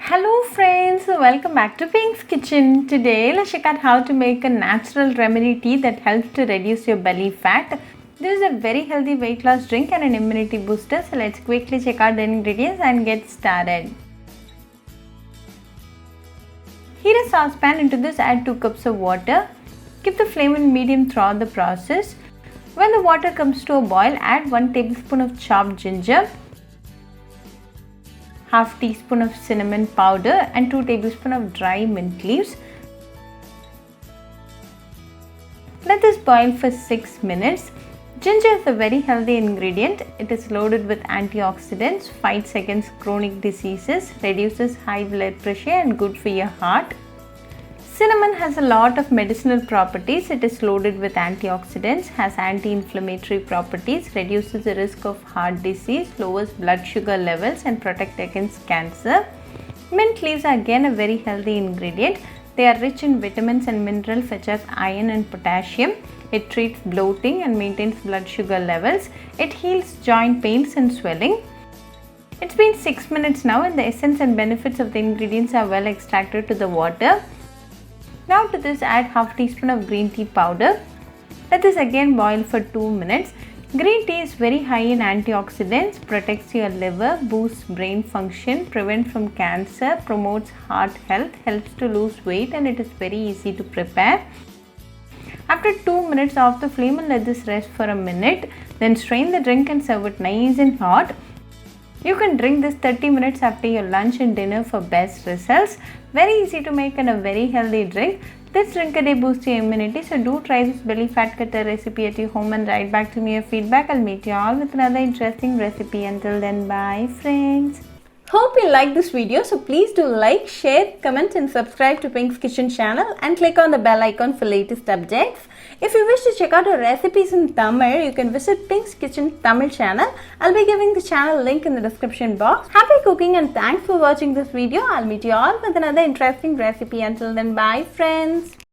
Hello friends, welcome back to Pink's Kitchen. Today let's check out how to make a natural remedy tea that helps to reduce your belly fat. This is a very healthy weight loss drink and an immunity booster. So let's quickly check out the ingredients and get started. Heat a saucepan. Into this add 2 cups of water. Keep the flame on medium throughout the process. When the water comes to a boil, add 1 tablespoon of chopped ginger, half teaspoon of cinnamon powder and 2 tablespoons of dry mint leaves. Let this boil for 6 minutes. Ginger is a very healthy ingredient. It is loaded with antioxidants, fights against chronic diseases, reduces high blood pressure and good for your heart. Cinnamon has a lot of medicinal properties. It is loaded with antioxidants, has anti-inflammatory properties, reduces the risk of heart disease, lowers blood sugar levels and protects against cancer. Mint leaves are again a very healthy ingredient. They are rich in vitamins and minerals such as iron and potassium. It treats bloating and maintains blood sugar levels. It heals joint pains and swelling. It's been 6 minutes now and the essence and benefits of the ingredients are well extracted to the water. Now to this add half teaspoon of green tea powder. Let this again boil for 2 minutes. Green tea is very high in antioxidants, protects your liver, boosts brain function, prevents from cancer, promotes heart health, helps to lose weight and it is very easy to prepare. After 2 minutes off the flame and let this rest for a minute. Then strain the drink and serve it nice and hot. You can drink this 30 minutes after your lunch and dinner for best results. Very easy to make and a very healthy drink. This drink a day boosts your immunity, so do try this belly fat cutter recipe at your home and write back to me your feedback. I'll meet you all with another interesting recipe. Until then, bye friends. Hope you like this video, so please do like, share, comment and subscribe to Pink's Kitchen channel and click on the bell icon for latest updates. If you wish to check out our recipes in Tamil, you can visit Pink's Kitchen Tamil channel. I'll be giving the channel link in the description box. Happy cooking and thanks for watching this video. I'll meet you all with another interesting recipe. Until then, bye friends.